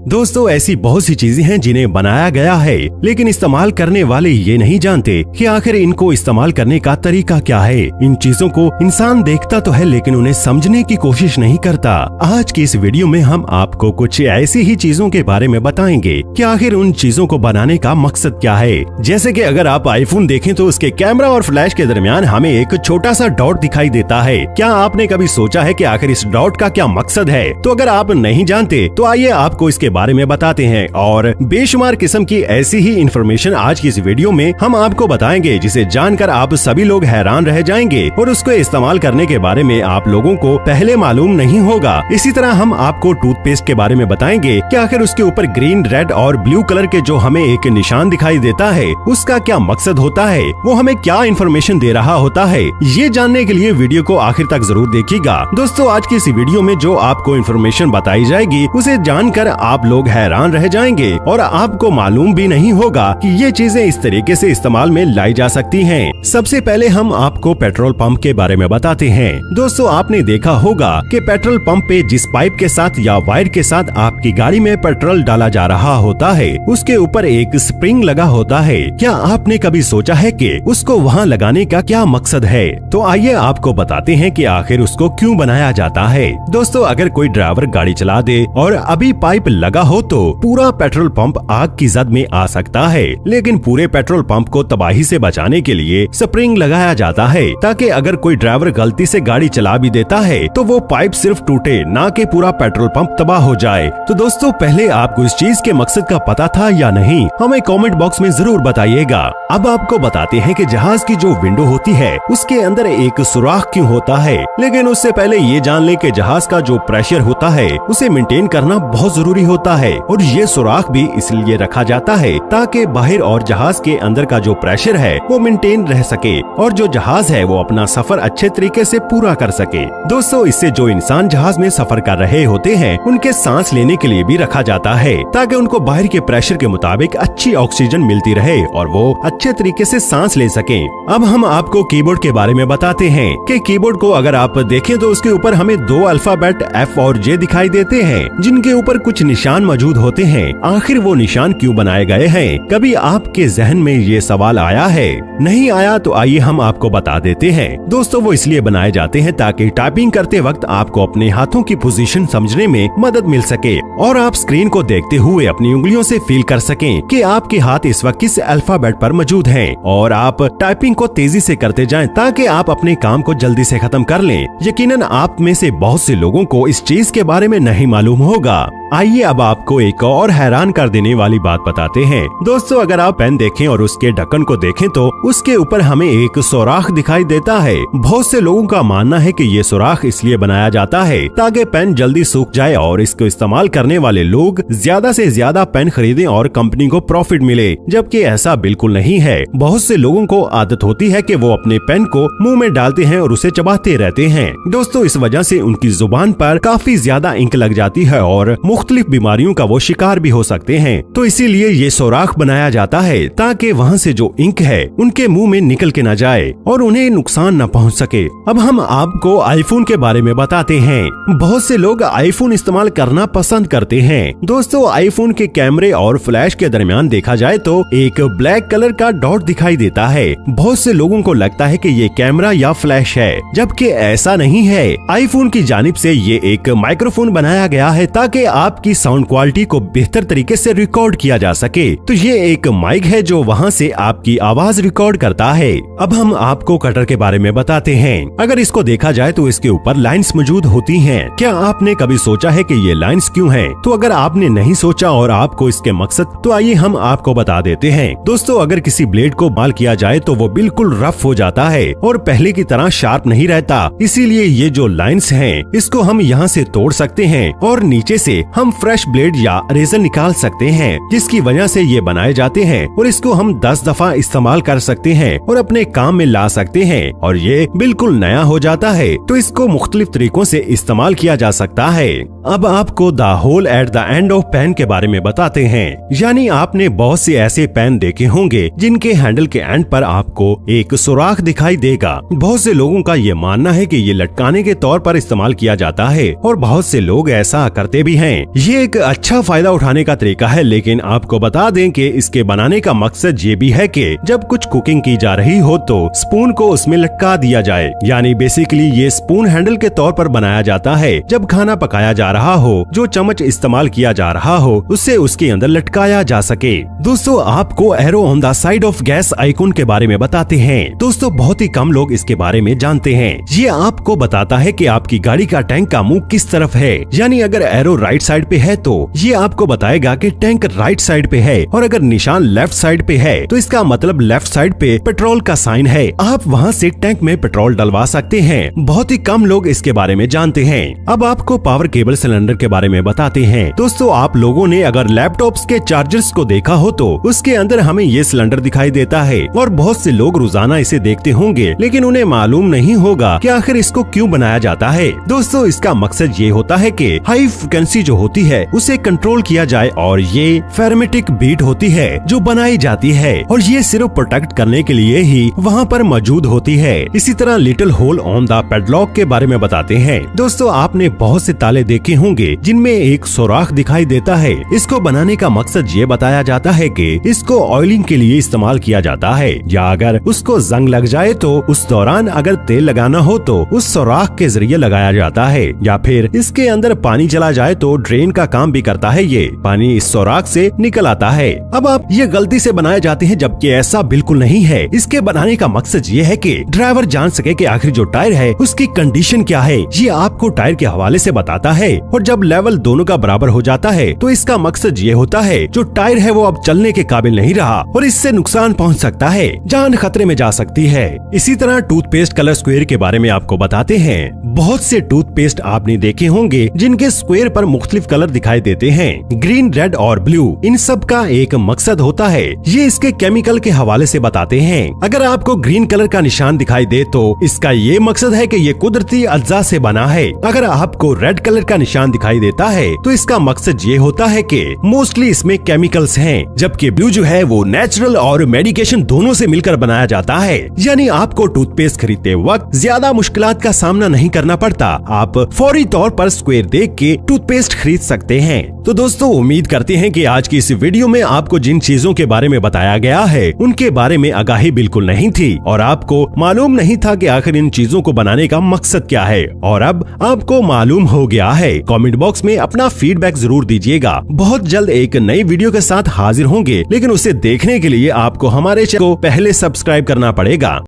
दोस्तों ऐसी बहुत सी चीजें हैं जिन्हें बनाया गया है, लेकिन इस्तेमाल करने वाले ये नहीं जानते कि आखिर इनको इस्तेमाल करने का तरीका क्या है। इन चीजों को इंसान देखता तो है लेकिन उन्हें समझने की कोशिश नहीं करता। आज की इस वीडियो में हम आपको कुछ ऐसी ही चीजों के बारे में बताएंगे कि आखिर उन चीजों को बनाने का मकसद क्या है। जैसे कि अगर आप आईफोन देखें तो उसके कैमरा और फ्लैश के दरमियान हमें एक छोटा सा डॉट दिखाई देता है। क्या आपने कभी सोचा है कि आखिर इस डॉट का क्या मकसद है? तो अगर आप नहीं जानते तो आइए आपको इसके बारे में बताते हैं और बेशुमार किस्म की ऐसी ही इंफॉर्मेशन आज की इस वीडियो में हम आपको बताएंगे जिसे जानकर आप सभी लोग हैरान रह जाएंगे और उसको इस्तेमाल करने के बारे में आप लोगों को पहले मालूम नहीं होगा। इसी तरह हम आपको टूथपेस्ट के बारे में बताएंगे कि आखिर उसके ऊपर ग्रीन, रेड और ब्लू कलर के जो हमें एक निशान दिखाई देता है उसका क्या मकसद होता है, वो हमें क्या इंफॉर्मेशन दे रहा होता है। ये जानने के लिए वीडियो को आखिर तक जरूर देखिएगा। दोस्तों आज की इस वीडियो में जो आपको इंफॉर्मेशन बताई जाएगी उसे जानकर आप लोग हैरान रह जाएंगे और आपको मालूम भी नहीं होगा कि ये चीजें इस तरीके से इस्तेमाल में लाई जा सकती हैं। सबसे पहले हम आपको पेट्रोल पंप के बारे में बताते हैं। दोस्तों आपने देखा होगा कि पेट्रोल पंप पे जिस पाइप के साथ या वायर के साथ आपकी गाड़ी में पेट्रोल डाला जा रहा होता है उसके ऊपर एक स्प्रिंग लगा होता है। क्या आपने कभी सोचा है कि उसको वहाँ लगाने का क्या मकसद है? तो आइए आपको बताते हैं कि आखिर उसको क्यों बनाया जाता है। दोस्तों अगर कोई ड्राइवर गाड़ी चला दे और अभी पाइप लगा हो तो पूरा पेट्रोल पंप आग की जद में आ सकता है, लेकिन पूरे पेट्रोल पंप को तबाही से बचाने के लिए स्प्रिंग लगाया जाता है ताकि अगर कोई ड्राइवर गलती से गाड़ी चला भी देता है तो वो पाइप सिर्फ टूटे, ना कि पूरा पेट्रोल पंप तबाह हो जाए। तो दोस्तों पहले आपको इस चीज के मकसद का पता था या नहीं, हमें कमेंट बॉक्स में जरूर बताइएगा। अब आपको बताते हैं कि जहाज की जो विंडो होती है उसके अंदर एक सुराख क्यों होता है, लेकिन उससे पहले ये जान ले कि जहाज का जो प्रेशर होता है उसे मेंटेन करना बहुत जरूरी होता है और ये सुराख भी इसलिए रखा जाता है ताकि बाहर और जहाज के अंदर का जो प्रेशर है वो मेंटेन रह सके और जो जहाज है वो अपना सफर अच्छे तरीके से पूरा कर सके। दोस्तों इससे जो इंसान जहाज में सफर कर रहे होते हैं उनके सांस लेने के लिए भी रखा जाता है ताकि उनको बाहर के प्रेशर के मुताबिक अच्छी ऑक्सीजन मिलती रहे और वो अच्छे तरीके से सांस ले सके। अब हम आपको कीबोर्ड के बारे में बताते हैं कि कीबोर्ड को अगर आप देखें तो उसके ऊपर हमें दो अल्फाबेट F और J दिखाई देते हैं जिनके ऊपर कुछ निशान मौजूद होते हैं। आखिर वो निशान क्यों बनाए गए हैं? कभी आपके जहन में ये सवाल आया है? नहीं आया तो आइए हम आपको बता देते हैं। दोस्तों वो इसलिए बनाए जाते हैं ताकि टाइपिंग करते वक्त आपको अपने हाथों की पोजीशन समझने में मदद मिल सके और आप स्क्रीन को देखते हुए अपनी उंगलियों से फील कर सकें कि आपके हाथ इस वक्त किस अल्फाबेट पर मौजूद हैं और आप टाइपिंग को तेजी से करते जाएं ताकि आप अपने काम को जल्दी से खत्म कर लें। यकीनन आप में से बहुत से लोगों को इस चीज के बारे में नहीं मालूम होगा। आइए अब आपको एक और हैरान कर देने वाली बात बताते हैं। दोस्तों अगर आप पेन देखें और उसके ढक्कन को देखें तो उसके ऊपर हमें एक सुराख दिखाई देता है। बहुत से लोगों का मानना है कि ये सुराख इसलिए बनाया जाता है ताकि पेन जल्दी सूख जाए और इसको इस्तेमाल करने वाले लोग ज्यादा से ज्यादा पेन खरीदें और कंपनी को प्रॉफिट मिले, जबकि ऐसा बिल्कुल नहीं है। बहुत से लोगों को आदत होती है कि वो अपने पेन को मुंह में डालते हैं और उसे चबाते रहते हैं। दोस्तों इस वजह से उनकी जुबान पर काफी ज्यादा इंक लग जाती है और मुख्तलिफ बीमारियों का वो शिकार भी हो सकते हैं। तो इसीलिए ये सुराख बनाया जाता है ताकि वहाँ से जो इंक है उनके मुंह में निकल के न जाए और उन्हें नुकसान न पहुँच सके। अब हम आपको आईफोन के बारे में बताते हैं। बहुत से लोग आईफोन इस्तेमाल करना पसंद करते हैं। दोस्तों आईफोन के कैमरे और फ्लैश के दरमियान देखा जाए तो एक ब्लैक कलर का डॉट दिखाई देता है। बहुत से लोगों को लगता है कि ये कैमरा या फ्लैश है, जबकि ऐसा नहीं है। आईफोन की जानिब से ये एक माइक्रोफोन बनाया गया है ताकि आपकी साउंड क्वालिटी को बेहतर तरीके से रिकॉर्ड किया जा सके। तो ये एक माइक है जो वहाँ से आपकी आवाज रिकॉर्ड करता है। अब हम आपको कटर के बारे में बताते हैं। अगर इसको देखा जाए तो इसके ऊपर लाइंस मौजूद होती हैं। क्या आपने कभी सोचा है कि ये लाइंस क्यों हैं? तो अगर आपने नहीं सोचा और आपको इसके मकसद, तो आइए हम आपको बता देते हैं। दोस्तों अगर किसी ब्लेड को बाल किया जाए तो वो बिल्कुल रफ हो जाता है और पहले की तरह शार्प नहीं रहता। इसीलिए ये जो लाइंस हैं इसको हम यहाँ से तोड़ सकते हैं और नीचे से हम फ्रेश ब्लेड या रेजर निकाल सकते हैं, जिसकी वजह से ये बनाए जाते हैं और इसको हम 10 दफा इस्तेमाल कर सकते हैं और अपने काम में ला सकते हैं और ये बिल्कुल नया हो जाता है। तो इसको मुख्तलिफ तरीकों से इस्तेमाल किया जा सकता है। अब आपको the hole at the end of pen के बारे में बताते हैं। यानी आपने बहुत से ऐसे पेन देखे होंगे जिनके हैंडल के एंड पर आपको एक सुराख दिखाई देगा। बहुत से लोगों का ये मानना है कि ये लटकाने के तौर पर इस्तेमाल किया जाता है और बहुत से लोग ऐसा करते भी हैं। ये एक अच्छा फायदा उठाने का तरीका है, लेकिन आपको बता दें कि इसके बनाने का मकसद ये भी है कि जब कुछ कुकिंग की जा रही हो तो स्पून को उसमें लटका दिया जाए। यानी बेसिकली ये स्पून हैंडल के तौर पर बनाया जाता है। जब खाना पकाया जा रहा हो, जो चम्मच इस्तेमाल किया जा रहा हो उससे उसके अंदर लटकाया जा सके। दोस्तों, आपको arrow on the side of gas icon के बारे में बताते हैं। दोस्तों, बहुत ही कम लोग इसके बारे में जानते हैं। ये आपको बताता है कि आपकी गाड़ी का टैंक का मुंह किस तरफ है। यानी अगर एरो राइट साइड पे है तो ये आपको बताएगा कि टैंक राइट साइड पे है, और अगर निशान लेफ्ट साइड पे है तो इसका मतलब लेफ्ट साइड पे पेट्रोल का साइन है। आप वहाँ से टैंक में पेट्रोल डलवा सकते हैं। बहुत ही कम लोग इसके बारे में जानते हैं। अब आपको पावर केबल सिलेंडर के बारे में बताते हैं। दोस्तों, आप लोगों ने अगर लैपटॉप्स के चार्जर्स को देखा हो तो उसके अंदर हमें ये सिलेंडर दिखाई देता है, और बहुत से लोग रोजाना इसे देखते होंगे, लेकिन उन्हें मालूम नहीं होगा कि आखिर इसको क्यों बनाया जाता है। दोस्तों, इसका मकसद ये होता है कि हाई फ्रिक्वेंसी जो होती है उसे कंट्रोल किया जाए, और ये फेरमेटिक बीट होती है जो बनाई जाती है, और ये सिर्फ प्रोटेक्ट करने के लिए ही वहाँ पर मौजूद होती है। इसी तरह little hole on the padlock के बारे में बताते हैं। दोस्तों, आपने बहुत से ताले देखे होंगे जिनमें एक सुराख दिखाई देता है। इसको बनाने का मकसद ये बताया जाता है कि इसको ऑयलिंग के लिए इस्तेमाल किया जाता है, या अगर उसको जंग लग जाए तो उस दौरान अगर तेल लगाना हो तो उस सुराख के जरिए लगाया जाता है, या फिर इसके अंदर पानी चला जाए तो ड्रेन का काम भी करता है। ये पानी इस सुराख से निकल आता है। अब आप ये गलती से बनाए जाते हैं, जबकि ऐसा बिल्कुल नहीं है। इसके बनाने का मकसद ये है कि ड्राइवर जान सके कि आखिर जो टायर है उसकी कंडीशन क्या है। ये आपको टायर के हवाले से बताता है, और जब लेवल दोनों का बराबर हो जाता है तो इसका मकसद ये होता है जो टायर है वो अब चलने के काबिल नहीं रहा, और इससे नुकसान पहुंच सकता है, जान खतरे में जा सकती है। इसी तरह टूथपेस्ट कलर स्क्वायर के बारे में आपको बताते हैं। बहुत से टूथपेस्ट आपने देखे होंगे जिनके स्क्वायर पर मुख्तलिफ कलर दिखाई देते हैं, ग्रीन, रेड और ब्लू। इन सब का एक मकसद होता है, ये इसके केमिकल के हवाले से बताते हैं। अगर आपको ग्रीन कलर का निशान दिखाई दे तो इसका ये मकसद है कि ये कुदरती अज्जा से बना है। अगर आपको रेड कलर का निशान दिखाई देता है तो इसका मकसद ये होता है कि मोस्टली इसमें केमिकल्स हैं, जबकि ब्लू जो है वो नेचुरल और मेडिकेशन दोनों से मिलकर बनाया जाता है। यानी आपको टूथपेस्ट खरीदते वक्त ज्यादा मुश्किलात का सामना नहीं करना पड़ता। आप फौरी तौर पर स्क्वायर देख के टूथपेस्ट खरीद सकते हैं। तो दोस्तों, उम्मीद करते हैं कि आज की इस वीडियो में आपको जिन चीजों के बारे में बताया गया है उनके बारे में आगाही बिल्कुल नहीं थी, और आपको मालूम नहीं था कि आखिर इन चीजों को बनाने का मकसद क्या है, और अब आपको मालूम हो गया है। कमेंट बॉक्स में अपना फीडबैक जरूर दीजिएगा। बहुत जल्द एक नई वीडियो के साथ हाजिर होंगे, लेकिन उसे देखने के लिए आपको हमारे चैनल को पहले सब्सक्राइब करना पड़ेगा।